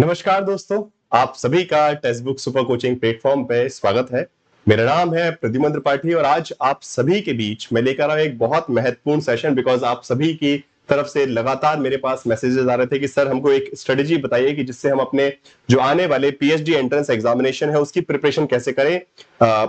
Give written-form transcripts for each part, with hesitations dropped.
नमस्कार दोस्तों, आप सभी का text book super coaching platform पे स्वागत है। मेरा नाम है प्रद्युमन त्रिपाठी और आज आप सभी के बीच मैं लेकर आया एक बहुत महत्वपूर्ण सेशन बिकॉज आप सभी की तरफ से लगातार मेरे पास मैसेजेस आ रहे थे कि सर हमको एक स्ट्रेटेजी बताइए कि जिससे हम अपने जो आने वाले पीएचडी एंट्रेंस एग्जामिनेशन है उसकी प्रिपरेशन कैसे करें।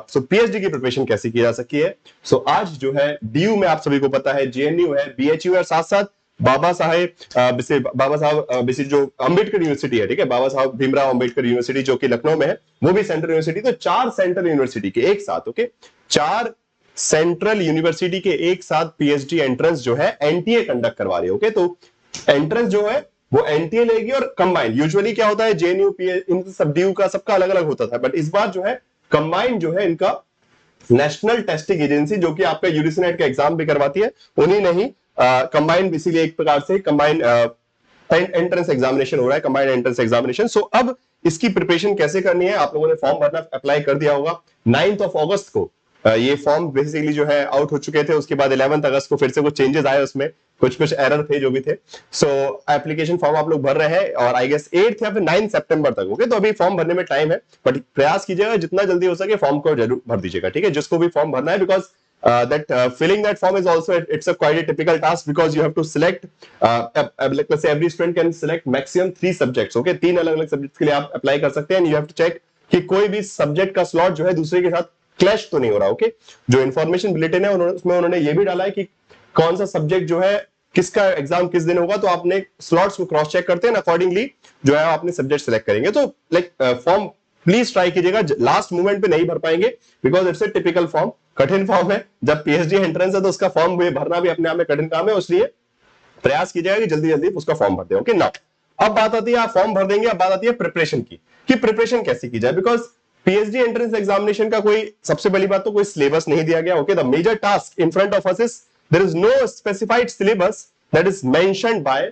सो पीएचडी की प्रिपरेशन कैसे की जा सकती है। सो आज जो है डीयू में आप सभी को पता है, जेएनयू है, बीएचयू है, साथ साथ बाबा साहब जो अंबेडकर यूनिवर्सिटी है, ठीक है, बाबा साहब भीमराव अंबेडकर यूनिवर्सिटी जो कि लखनऊ में है, वो भी सेंट्रल यूनिवर्सिटी। तो चार सेंट्रल यूनिवर्सिटी के एक साथ, ओके, चार सेंट्रल यूनिवर्सिटी के एक साथ पीएचडी एंट्रेंस जो है एनटीए कंडक्ट करवा रही है। ओके, तो एंट्रेंस जो है वो एनटीए लेगी और कंबाइंड, यूजुअली क्या होता है जेएनयू इन सब डीयू का सबका अलग अलग होता था, बट इस बार जो है कंबाइंड जो है इनका नेशनल टेस्टिंग एजेंसी जो कि आपका यूजीसी नेट का एग्जाम भी करवाती है, उन्हीं ने ही कंबाइंड, इसीलिए एक प्रकार से कंबाइंड एंट्रेंस एग्जामिनेशन हो रहा है, कंबाइंड एंट्रेंस एग्जामिनेशन। सो अब इसकी प्रिपरेशन कैसे करनी है, आप लोगों ने फॉर्म भरना अप्लाई कर दिया होगा 9 अगस्त को। ये फॉर्म बेसिकली जो है आउट हो चुके थे, उसके बाद 11 अगस्त को फिर से कुछ चेंजेस आए, उसमें कुछ एरर थे जो भी थे। सो एप्लीकेशन फॉर्म आप लोग भर रहे हैं और आई गेस 8 या फिर 9 सितंबर तक। ओके, तो अभी फॉर्म भरने में टाइम है, बट प्रयास कीजिएगा जितना जल्दी हो सके फॉर्म को जरूर भर दीजिएगा, ठीक है, जिसको भी फॉर्म भरना है, because filling that form is also it's a quite a typical task because you have to select like let's say every student can select maximum 3 subjects. Okay, 3 अलग अलग सब्जेक्ट के लिए आप अप्लाई कर सकते हैं, and you have to check कि कोई भी सब्जेक्ट का स्लॉट जो है दूसरे के साथ क्लैश तो नहीं हो रहा। ओके, जो इन्फॉर्मेशन बुलेटिन है उसमें उन्होंने ये भी डाला है कि कौन सा सब्जेक्ट जो है किसका एग्जाम किस दिन होगा, तो आपने स्लॉट्स को क्रॉस चेक करते हैं, अकॉर्डिंगली जो है आपने सब्जेक्ट सेलेक्ट करेंगे। तो लाइक फॉर्म प्लीज ट्राई कीजिएगा, लास्ट मोमेंट पे नहीं भर पाएंगे because it's a typical form, कठिन फॉर्म है। जब पीएचडी एंट्रेंस है तो उसका फॉर्म भरना भी अपने आप में कठिन काम है, इसलिए प्रयास कीजिएगा कि जल्दी जल्दी उसका फॉर्म भर दें। ओके, नाउ अब बात आती है, आप फॉर्म भर देंगे, अब बात आती है प्रिपरेशन की कि प्रिपरेशन कैसे की जाए, बिकॉज पीएचडी एंट्रेंस एग्जामिनेशन का कोई सबसे बड़ी बात तो कोई सिलेबस नहीं दिया गया। Okay, the major task in front of us is there is no specified syllabus that is mentioned by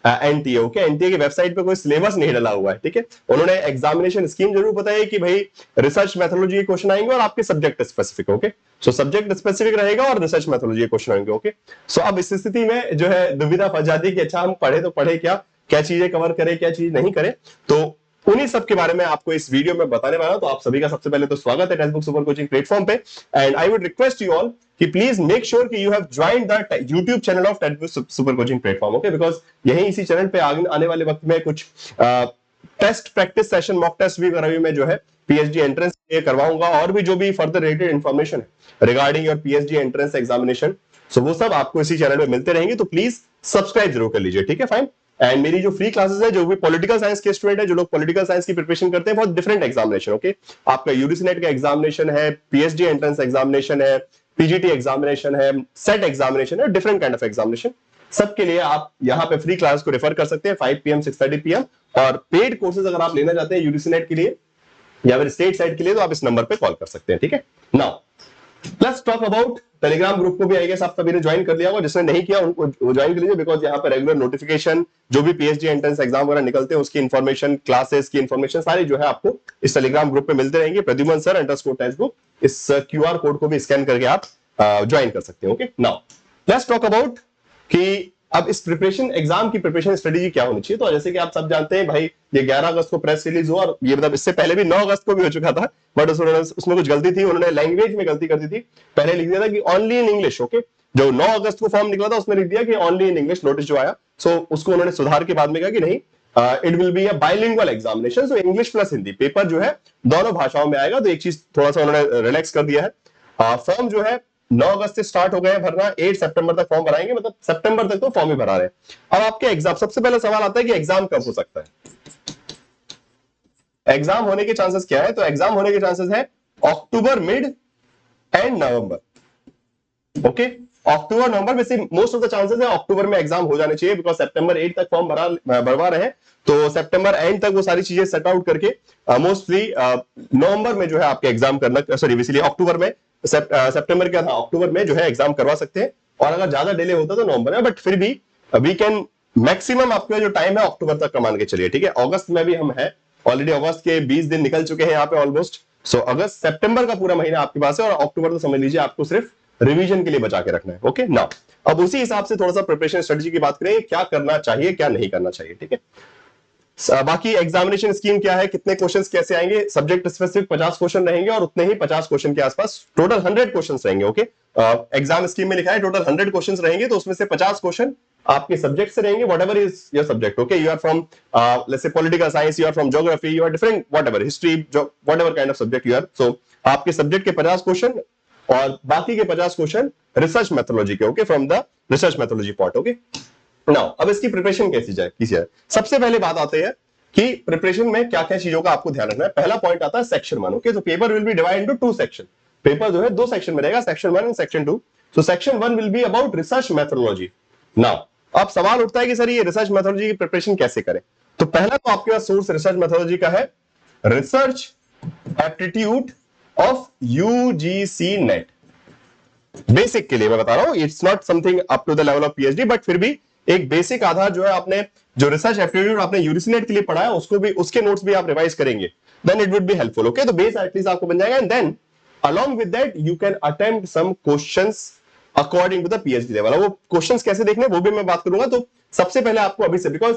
NTA. Okay, NTA की वेबसाइट पे कोई सिलेबस नहीं डाला हुआ है, ठीक है। उन्होंने एग्जामिनेशन स्कीम जरूर बताया कि भाई रिसर्च मेथोडोलॉजी के क्वेश्चन आएंगे और आपके subject specific. Okay, so subject specific रहेगा और रिसर्च मेथोडोलॉजी के क्वेश्चन आएंगे। ओके, सो अब इस स्थिति में जो है दुविधा फंस जाती है कि अच्छा हम पढ़े तो पढ़े क्या, क्या चीजें कवर करें क्या चीज नहीं करें, तो उन्हीं सब के बारे में आपको इस वीडियो में बताने वाला हूं। तो आप सभी का सबसे पहले तो स्वागत है text book super coaching platform पे, and I would request you all कि प्लीज मेक श्योर कि you have joined the YouTube channel of text book super coaching platform. Okay, because यही इसी चैनल पे आने वाले वक्त में कुछ test practice session, mock test भी अभी मैं जो है पीएचडी एंट्रेंस के करवाऊंगा, और भी जो भी फर्दर रिलेटेड इंफॉर्मेशन है regarding your PhD entrance examination, so वो सब आपको इसी चैनल पे मिलते रहेंगे। तो प्लीज सब्सक्राइब जरूर कर लीजिए, ठीक है, फाइन। एंड मेरी जो फ्री क्लासेस है, जो भी पॉलिटिकल साइंस के स्टूडेंट है, जो लोग पॉलिटिकल साइंस की प्रिपरेशन करते हैं, बहुत डिफरेंट एग्जामिनेशन, ओके, आपका यूजीसी नेट का एग्जामिनेशन है, पीएचडी एंट्रेंस एग्जामिनेशन है, पीजीटी एग्जामिनेशन है, सेट एग्जामिनेशन है, डिफरेंट काइंड ऑफ एग्जामिनेशन, सबके लिए आप यहाँ पे फ्री क्लास को रेफर कर सकते हैं 5 PM 6:30 PM। और पेड कोर्सेज अगर आप लेना चाहते हैं यूजीसी नेट के लिए या फिर स्टेट साइड के लिए, तो आप इस नंबर पे कॉल कर सकते हैं, ठीक है। Now let's talk about Telegram group को भी आई गेस आप सभी ने ज्वाइन कर लिया होगा, जिसने नहीं किया उनको ज्वाइन कर लीजिए, बिकॉज यहाँ पे रेगुलर नोटिफिकेशन जो भी पीएचडी एंट्रेंस एग्जाम वगैरह निकलते हैं उसकी इन्फॉर्मेशन, क्लासेस की इन्फॉर्मेशन सारी जो है आपको इस टेलीग्राम ग्रुप पे मिलते रहेंगे। प्रद्युमन सर _टेक्स्टबुक, इस क्यूआर कोड को भी स्कैन करके आप ज्वाइन कर सकते हैं। Okay, now let's talk about कि अब इस प्रिपरेशन, एग्जाम की प्रिपरेशन स्ट्रेटेजी क्या होनी चाहिए। तो जैसे कि आप सब जानते हैं भाई, ये 11 अगस्त को प्रेस रिलीज हुआ, और ये मतलब इससे पहले भी 9 अगस्त को भी हो चुका था, बट उसमें कुछ गलती थी, उन्होंने लैंग्वेज में गलती कर दी थी। पहले लिख दिया था कि ओनली इन इंग्लिश। ओके, जो 9 अगस्त को फॉर्म निकला था उसमें लिख दिया कि ओनली इन इंग्लिश, नोटिस जो आया, सो उसको उन्होंने सुधार के बाद में कहा कि नहीं, it will be a bilingual examination, so English plus Hindi paper जो है दोनों भाषाओं में आएगा। तो एक चीज थोड़ा सा उन्होंने रिलैक्स कर दिया है। फॉर्म जो है 9 अगस्त से स्टार्ट हो गए भरना, 8 सितंबर तक फॉर्म भराएंगे, मतलब सितंबर तक तो फॉर्म ही भरा रहे हैं। अब आपके एग्जाम, सबसे पहले सवाल आता है कि एग्जाम कब हो सकता है, एग्जाम होने के चांसेस क्या है। तो एग्जाम होने के चांसेस है अक्टूबर मिड एंड नवंबर। ओके, अक्टूबर नवंबर में से मोस्ट ऑफ द चांसेस है अक्टूबर में एग्जाम हो जाने चाहिए, बिकॉज सितंबर 8 तक फॉर्म भरवा रहे हैं, तो सितंबर एंड तक वो सारी चीजें सेट आउट करके मोस्टली नवंबर में जो है आपके एग्जाम करना, सॉरी बेसिकली अक्टूबर में, सितंबर क्या था, अक्टूबर में जो है एग्जाम करवा सकते हैं, और अगर ज्यादा डिले होता तो नवंबर में, बट फिर भी वी कैन मैक्सिमम आपका जो टाइम है अक्टूबर तक का मान के चलिए, ठीक है। अगस्त में भी हम है, ऑलरेडी अगस्त के 20 दिन निकल चुके हैं यहाँ पे ऑलमोस्ट, सो अगस्त सितंबर का पूरा महीना आपके पास है, और अक्टूबर तो समझ लीजिए आपको सिर्फ रिवीजन के लिए बचा के रखना है। ओके, नाउ अब उसी हिसाब से थोड़ा सा प्रिपरेशन स्ट्रेटजी की बात करें, क्या करना चाहिए क्या नहीं करना चाहिए, ठीक है। बाकी एग्जामिनेशन स्कीम क्या है, कितने क्वेश्चंस कैसे आएंगे, सब्जेक्ट स्पेसिफिक 50 क्वेश्चन रहेंगे और उतने ही 50 क्वेश्चन के आसपास टोटल 100 क्वेश्चंस रहेंगे। ओके, एग्जाम स्कीम में लिखा है टोटल 100 क्वेश्चंस रहेंगे, तो उसमें से 50 क्वेश्चन आपके सब्जेक्ट से रहेंगे, whatever is your subject. Okay, you are from let's say political science, you are from geography, you are different whatever history, whatever kind of subject you are, so आपके subject के 50 question और बाकी के 50 question research methodology के। Okay, from the research methodology part. Okay, now अब इसकी preparation कैसी जाए। सबसे पहले बात आती है कि प्रिपरेशन में क्या क्या चीजों का आपको ध्यान रखना है। पहला पॉइंट आता है सेक्शन 1। ओके, तो paper will be divide into 2 section. Paper जो है 2 सेक्शन में रहेगा, section 1 and section 2। So section 1 will be about research methodology. Now अब सवाल उठता है कि सर ये रिसर्च मेथोडोलॉजी की प्रिपरेशन कैसे करें। तो पहला तो आपके पास सोर्स रिसर्च मेथोडोलॉजी का है, research aptitude of UGC NET. Basic के लिए मैं बता रहा हूं, it's not something up to the level of PhD, but फिर भी एक बेसिक आधार जो है, आपने जो रिसर्च एप्टीट्यूड आपने यूजीसी नेट के लिए पढ़ा है उसको भी, उसके नोट्स भी आप रिवाइज करेंगे, then it would be helpful. Okay, तो बेस एटलीस्ट आपको बन जाएगा, and then along with that you can attempt some questions according to the PhD level। वो क्वेश्चंस कैसे देखने वो भी मैं बात करूंगा। तो सबसे पहले आपको अभी से, because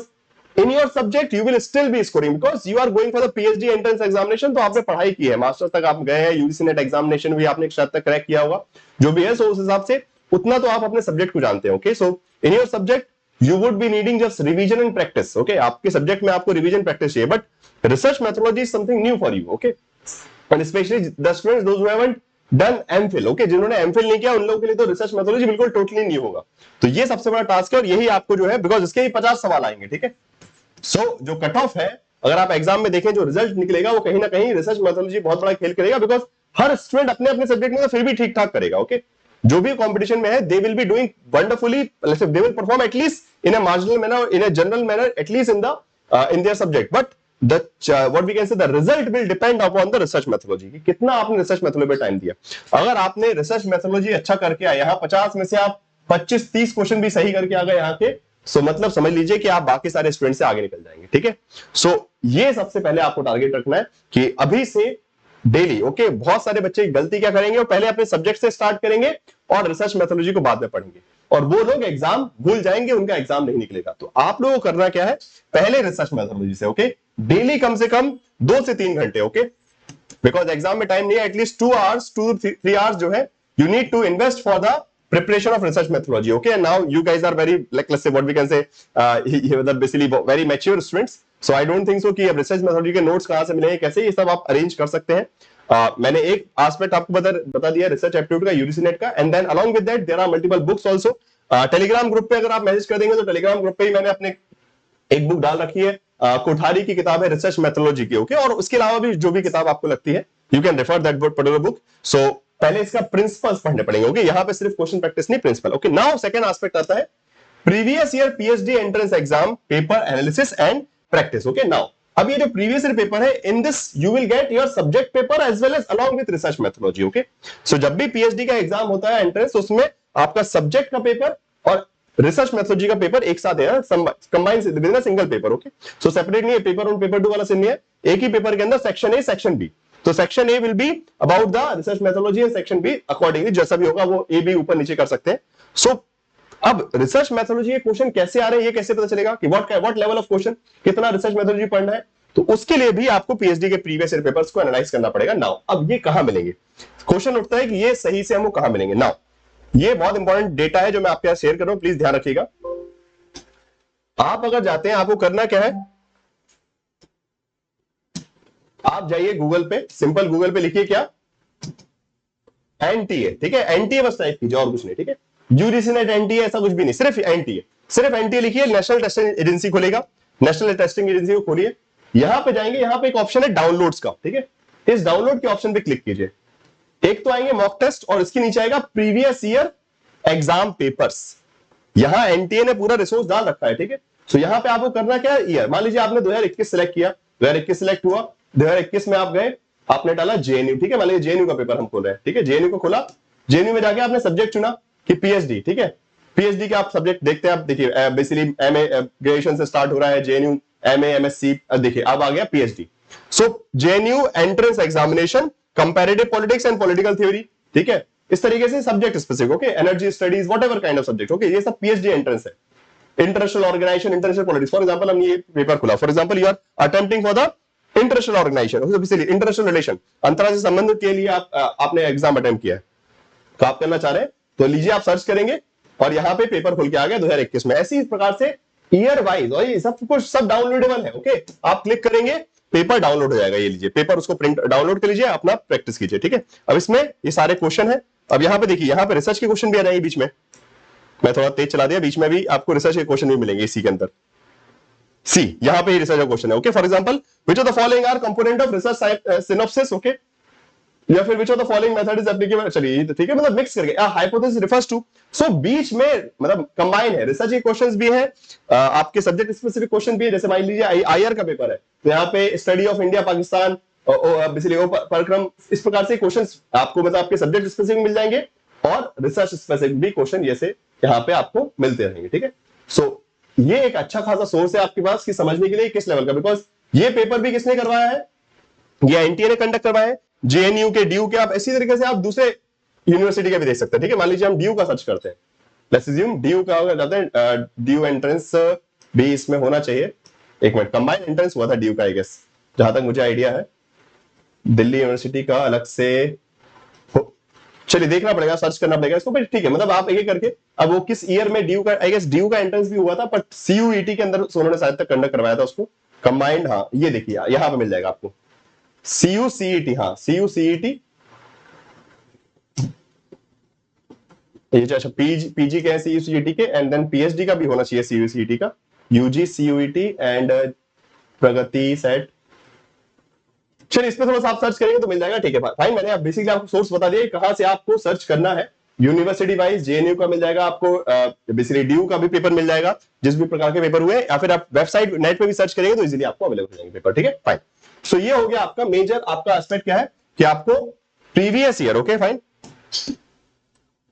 in your subject you will still be scoring, because you are going for the PhD entrance examination. तो आपने पढ़ाई की है, मास्टर्स तक आप गए हैं, यूजीसी नेट एग्जामिनेशन भी आपने शायद तक क्रैक किया होगा, जो भी है। सो उस हिसाब से उतना तो आप अपने सब्जेक्ट को जानते हैं। Okay, so in your subject you would be needing just revision and practice. Okay, आपके सब्जेक्ट में आपको रिवीजन प्रैक्टिस चाहिए, but research methodology is something new for you. Okay, and specially the students those who haven't done MPhil. Okay, जिन्होंने MPhil नहीं किया उन लोगों के लिए तो रिसर्च मेथोडोलॉजी बिल्कुल टोटली न्यू होगा। तो ये सबसे बड़ा टास्क है और यही आपको जो है, बिकॉज इसके ही 50 सवाल आएंगे। ठीक है, सो जो कट ऑफ है, अगर आप एग्जाम में देखें जो रिजल्ट निकलेगा वो कहीं ना कहीं रिसर्च मेथोडोलॉजी बहुत बड़ा खेल करेगा, बिकॉज हर स्टूडेंट अपने अपने सब्जेक्ट में तो फिर भी ठीक ठाक करेगा। ओके, जो भी कंपटीशन में है they will be doing wonderfully, they will perform at least in a marginal manner, in a general manner, at least in the in their subject, but the what we can say the result will depend upon the research methodology कि कितना आपने research methodology पे time दिया। अगर आपने research methodology अच्छा करके आए, यहाँ 50 में से आप 25-30 क्वेश्चन भी सही करके आ गए यहाँ के, सो मतलब समझ लीजिए कि आप बाकी सारे स्टूडेंट से आगे निकल जाएंगे। ठीक है, सो ये सबसे पहले आपको टारगेट रखना है कि अभी से डेली। ओके, बहुत सारे बच्चे गलती क्या करेंगे, वो पहले अपने सब्जेक्ट से स्टार्ट करेंगे और रिसर्च मेथोडोलॉजी को बाद में पढ़ेंगे, और वो लोग एग्जाम भूल जाएंगे, उनका एग्जाम नहीं निकलेगा। तो आप लोगों को करना क्या है, पहले रिसर्च मेथोडोलॉजी से। ओके, डेली कम से कम 2 से 3 घंटे। ओके, बिकॉज एग्जाम में टाइम नहीं है, एटलीस्ट 2 आवर्स 2-3 आवर्स जो है you need to invest for the preparation of research methodology. Okay, and now you guys are very, like, let's say what we can say, basically very mature students, so I don't think so कि अब research methodology के notes कहां से मिलेंगे, कैसे, ये सब आप arrange कर सकते हैं। मैंने एक aspect आपको बता दिया रिसर्च एप्टीट्यूड का, यूजीसी नेट का, and then along with that there are multiple books also। Telegram group पे अगर आप मैसेज कर देंगे तो टेलीग्राम ग्रुप पे ही मैंने अपने एक बुक डाल रखी है, कोठारी की किताब है रिसर्च मेथोडोलॉजी की। ओके, और उसके अलावा भी जो भी किताब आपको लगती है you can refer that particular book. So पहले इसका प्रिंसिपल्स पढ़ने पड़ेंगे। ओके, यहाँ पे सिर्फ क्वेश्चन प्रैक्टिस नहीं, principle. Okay, now second aspect आता है previous year PhD entrance exam paper analysis and practice. Okay, now अब ये जो प्रीवियस ईयर पेपर है, in this you will get your subject paper as well as along with research methodology. Okay, so जब भी PhD का exam होता है entrance, उसमें आपका सब्जेक्ट का पेपर और रिसर्च मेथोडोलॉजी का पेपर एक साथ है, combine with in single paper. Okay, so separate नहीं है, पेपर 1 पेपर 2 वाला सीन नहीं है, एक ही पेपर के अंदर सेक्शन ए सेक्शन बी। तो section A will be about the research methodology and section B accordingly जैसा भी होगा वो ए बी ऊपर नीचे कर सकते हैं। सो अब रिसर्च मेथोडोलॉजी के क्वेश्चन कैसे आ रहे हैं ये कैसे पता चलेगा कि व्हाट लेवल ऑफ क्वेश्चन, कितना रिसर्च मेथोडोलॉजी पढ़ना है, तो उसके लिए भी आपको पीएचडी के प्रीवियस ईयर पेपर्स को एनालाइज करना पड़ेगा। नाउ अब ये कहां मिलेंगे, क्वेश्चन उठता है कि ये सही से हमको कहां मिलेंगे। नाउ ये बहुत इंपॉर्टेंट डेटा है जो मैं आपके साथ शेयर कर रहा हूं, प्लीज ध्यान रखिएगा। आप अगर जाते हैं, आपको करना क्या है, आप जाइए गूगल पे, सिंपल गूगल पे लिखिए क्या, एनटीए। ठीक है, एनटीए बस टाइप कीजिए और कुछ नहीं। ठीक है, यूजीसी नेट एनटीए ऐसा कुछ भी नहीं, सिर्फ एनटीए, सिर्फ एनटीए लिखिए, नेशनल टेस्टिंग एजेंसी खुलेगा, नेशनल टेस्टिंग एजेंसी को खोलिए, यहां पे जाएंगे, यहां पे एक ऑप्शन है डाउनलोड्स का। ठीक है, इस डाउनलोड के ऑप्शन पे क्लिक कीजिए, एक तो आएंगे मॉक टेस्ट और इसके नीचे आएगा प्रीवियस ईयर एग्जाम पेपर्स। यहां एनटीए ने पूरा रिसोर्स डाल रखा है। ठीक है, सो यहां पे आपको करना क्या है, ईयर मान लीजिए आपने 2021 सिलेक्ट किया, 2021 सिलेक्ट हुआ, 2021 में आप गए, आपने डाला जेएनयू। ठीक है, मान लीजिए जेएनयू का पेपर हम खोल रहे हैं। ठीक है, जेएनयू को खोला, जेएनयू में जाके आपने सब्जेक्ट चुना कि पीएचडी। ठीक है, पीएचडी के आप सब्जेक्ट देखते हैं, आप देखिए बेसिकली एमए ग्रेजुएशन से स्टार्ट हो रहा है, जेएनयू एमए एमएससी, देखिए अब आ गया PhD. So JNU entrance examination comparative politics and political theory. ठीक है, इस तरीके से subject specific. Okay, energy studies whatever kind of subject. Okay, ये सब पीएचडी एंट्रेंस है। International organisation, international politics. For example हमने ये पेपर खुला, for example you are attempting for the international organisation, international relation, अंतर्राष्ट्रीय संबंध के लिए आपने एग्जाम अटेम्प्ट किया है, तो आप करना चाह रहे हैं तो लीजिए आप सर्च करेंगे और यहाँ पे पेपर खुल के आ गया 2021 में। ऐसी प्रकार से ईयर वाइज, और ये सब कुछ सब डाउनलोडेबल है। ओके, आप क्लिक करेंगे पेपर डाउनलोड हो जाएगा। ये लीजिए पेपर, उसको प्रिंट डाउनलोड कर लीजिए, अपना प्रैक्टिस कीजिए। ठीक है, अब इसमें ये सारे क्वेश्चन है। अब यहाँ पे देखिए, यहाँ पे रिसर्च के क्वेश्चन भी आ जाएंगे बीच में, मैं थोड़ा तेज चला दिया, बीच में भी आपको रिसर्च के क्वेश्चन भी मिलेंगे इसी के अंदर। सी, यहाँ पे रिसर्च का क्वेश्चन है। Okay, for example which of the following R component of research synopsis. Okay, या फिर which of the following method is applicable. चलिए ठीक है, मतलब मिक्स करके हाइपोथेसिस रिफर्स टू, सो बीच में मतलब कंबाइन है, रिसर्च के क्वेश्चंस भी है, आपके सब्जेक्ट स्पेसिफिक क्वेश्चन भी है। जैसे मान लीजिए आईआर का पेपर है, तो यहाँ पे स्टडी ऑफ इंडिया पाकिस्तान परक्रम, इस प्रकार से क्वेश्चंस आपको मतलब आपके सब्जेक्ट स्पेसिफिक मिल जाएंगे और रिसर्च स्पेसिफिक भी क्वेश्चन जैसे यहाँ पे आपको मिलते रहेंगे। ठीक है, सो ये एक अच्छा खासा सोर्स है आपके पास कि समझने के लिए किस लेवल का, बिकॉज ये पेपर भी किसने करवाया है, ये एनटीए ने कंडक्ट करवाया है, जेएनयू के, ड्यू के, आप इसी तरीके से आप दूसरे यूनिवर्सिटी का भी देख सकते हैं। ठीक है, मान लीजिए हम ड्यू का सर्च करते हैं, लेट्स अज्यूम ड्यू का होगा, जाते हैं ड्यू एंट्रेंस भी इसमें होना चाहिए। एक मिनट, कंबाइंड एंट्रेंस हुआ था ड्यू का, आई गेस, जहां तक मुझे आइडिया है, दिल्ली यूनिवर्सिटी का अलग से, चलिए देखना पड़ेगा, सर्च करना पड़ेगा इसको, बट ठीक है, मतलब आप एक करके, अब वो किस ईयर में ड्यू का, आई गेस ड्यू का एंट्रेंस भी हुआ था, बट सीयूईटी के अंदर उन्होंने शायद तक कंडक्ट करवाया था उसको कंबाइंड। हाँ, ये देखिए यहां पे मिल जाएगा आपको CUCET, हाँ CUCET, ये जो अच्छा पीजी के CUCET के, एंड देन पीएचडी का भी होना चाहिए CUCET का, UG CUET and Pragati set. चलिए इसमें थोड़ा सा आप सर्च करेंगे तो मिल जाएगा। ठीक है भाई, मैंने आप बेसिकली आपको सोर्स बता दिया कहां से आपको सर्च करना है। यूनिवर्सिटी वाइज जेएनयू का मिल जाएगा आपको, बेसिकली ड्यू का भी पेपर मिल जाएगा, जिस भी प्रकार के पेपर हुए, या फिर आप वेबसाइट नेट पे भी सर्च करेंगे तो इजीली आपको अवेलेबल हो जाएंगे पेपर। ठीक है, फाइन। सो ये हो गया आपका मेजर, आपका एस्पेक्ट क्या है कि आपको previous year, okay fine,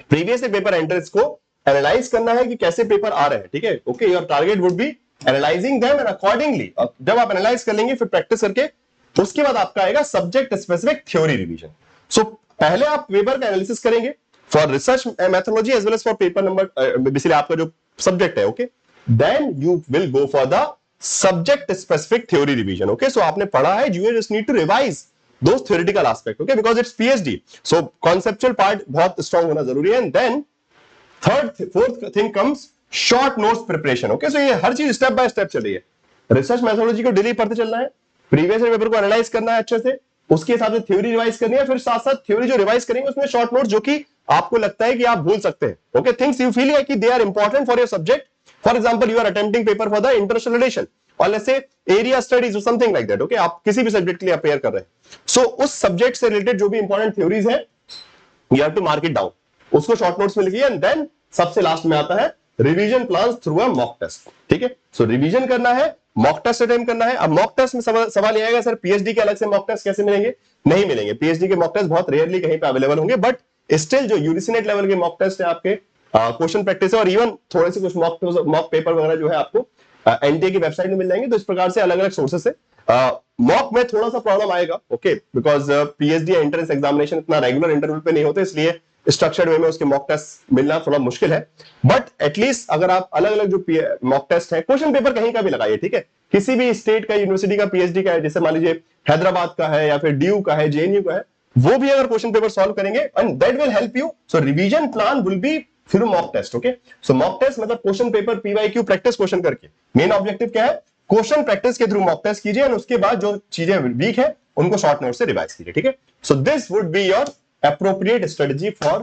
previous paper entrance को एनालाइज करना है कि कैसे पेपर आ रहे हैं। ठीक है, okay, your target would be analysing them and accordingly, जब आप एनालाइज कर लेंगे फिर प्रैक्टिस करके, उसके बाद आपका आएगा subject specific theory revision. So पहले आप पेपर का एनालिसिस करेंगे for research methodology as well as for paper number, basically आपका जो सब्जेक्ट है, okay, then you will go for the subject specific theory revision. Okay, so आपने पढ़ा है, you just need to revise those theoretical aspect, okay, because it's PhD, so conceptual part बहुत strong होना जरूरी है। And then fourth thing comes short notes preparation, okay, so ये हर चीज step by step चल रही है। रिसर्च मेथोडोलॉजी को डेली पढ़ते चलना है, प्रीवियस पेपर को एनालाइज करना है अच्छे से, उसके हिसाब से थ्योरी रिवाइज करनी है, फिर साथ साथ थ्योरी जो रिवाइज करेंगे उसमें शॉर्ट नोट्स जो कि आपको लगता है कि आप भूल सकते हैं, ओके, थिंग्स यू फील कि they are important for your subject. For example you are attempting paper for the international relation और लेट्स से एरिया स्टडीज और समथिंग लाइक दैट, ओके, आप किसी भी सब्जेक्ट के लिए अपेयर कर रहे हैं, सो उस सब्जेक्ट से रिलेटेड जो भी इंपॉर्टेंट थ्योरीज है you have to mark it down, उसको शॉर्ट नोट्स में लिखिए। एंड देन सबसे लास्ट में आता है revision plan through a mock test. ठीक है, सो रिवीजन करना है, मॉक टेस्ट अटेम्प्ट करना है। अब मॉक टेस्ट में सवाल ये आएगा, सर पीएचडी के अलग से मॉक टेस्ट कैसे मिलेंगे? नहीं मिलेंगे, पीएचडी के मॉक टेस्ट बहुत रेयरली कहीं पे अवेलेबल होंगे, बट स्टिल जो यूजीसी लेवल के मॉक टेस्ट है आपके, क्वेश्चन प्रैक्टिस है, और इवन थोड़े से कुछ मॉक पेपर वगैरह जो है आपको एनटीए की वेबसाइट में मिल जाएंगे। तो इस प्रकार से अलग अलग सोर्सेस से मॉक में थोड़ा सा प्रॉब्लम आएगा, okay, because PhD entrance examination इतना रेगुलर इंटरवल पे नहीं होते, इसलिए स्ट्रक्चर्ड वे में उसके मॉक टेस्ट मिलना थोड़ा मुश्किल है। बट एटलीस्ट अगर आप अलग अलग जो मॉक टेस्ट है, क्वेश्चन पेपर कहीं का भी लगाइए, ठीक है, किसी भी स्टेट का, यूनिवर्सिटी का, पीएचडी का है, जैसे मान लीजिए हैदराबाद का है या फिर ड्यू का है, जेएनयू का है, वो भी अगर क्वेश्चन पेपर सॉल्व करेंगे and that will help you. So revision plan will be through mock test, okay. So mock test मतलब question paper PYQ practice question करके, मेन ऑब्जेक्टिव क्या है, क्वेश्चन प्रैक्टिस के थ्रू मॉक टेस्ट कीजिए और उसके बाद जो चीजें वीक है उनको शॉर्ट नोट से रिवाइज कीजिए। ठीक है, so this would be your appropriate strategy for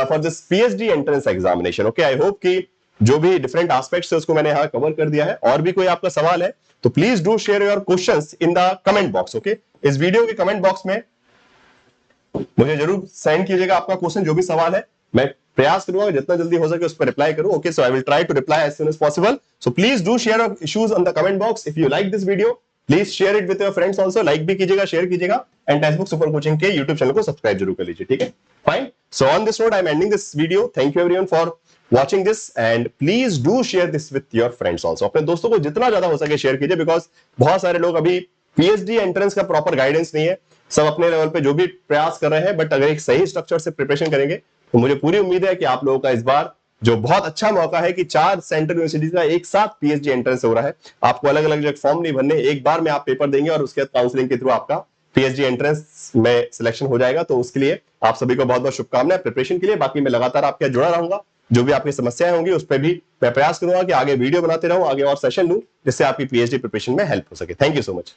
for this PhD entrance examination. Okay, I hope कि जो भी डिफरेंट एस्पेक्ट्स है उसको मैंने यहां कवर कर दिया है। और भी कोई आपका सवाल है तो please do share your questions in the comment box, okay. इस वीडियो के कमेंट बॉक्स में मुझे जरूर सेंड कीजिएगा आपका क्वेश्चन, जो भी सवाल है, मैं प्रयास करूंगा जितना जल्दी हो सके उस पर रिप्लाई करूं, okay. So I will try to reply as soon as possible. So please do share your issues on the comment box. If you like this video please share it with your friends also, like भी कीजिएगा, share कीजिएगा, and textbook super coaching के YouTube channel को subscribe जरूर कर लीजिए। ठीक है, fine. So on this note I am ending this video. Thank you everyone for watching this and please do share this with your friends also। अपने दोस्तों को जितना ज्यादा हो सके शेयर कीजिए, बिकॉज बहुत सारे लोग अभी पीएचडी एंट्रेंस का प्रॉपर गाइडेंस नहीं है, सब अपने लेवल पे जो भी प्रयास कर रहे हैं, बट अगर एक सही स्ट्रक्चर से प्रिपरेशन करेंगे तो मुझे पूरी उम्मीद है कि आप लोगों का इस बार जो बहुत अच्छा मौका है कि 4 सेंट्रल यूनिवर्सिटीज का एक साथ पीएचडी एंट्रेंस हो रहा है। आपको अलग अलग फॉर्म नहीं भरने, एक बार में आप पेपर देंगे और उसके बाद काउंसलिंग के थ्रू आपका पीएचडी एंट्रेंस में सिलेक्शन हो जाएगा। तो उसके लिए आप सभी को बहुत बहुत शुभकामनाएं प्रिपरेशन के लिए। बाकी मैं लगातार आपके जुड़ा रहूंगा, जो भी आपकी समस्याएं होंगी उस पर भी मैं प्रयास करूंगा कि आगे वीडियो बनाते रहूं, आगे और सेशन लूं, जिससे आपकी पीएचडी प्रिपरेशन में हेल्प हो सके। Thank you so much.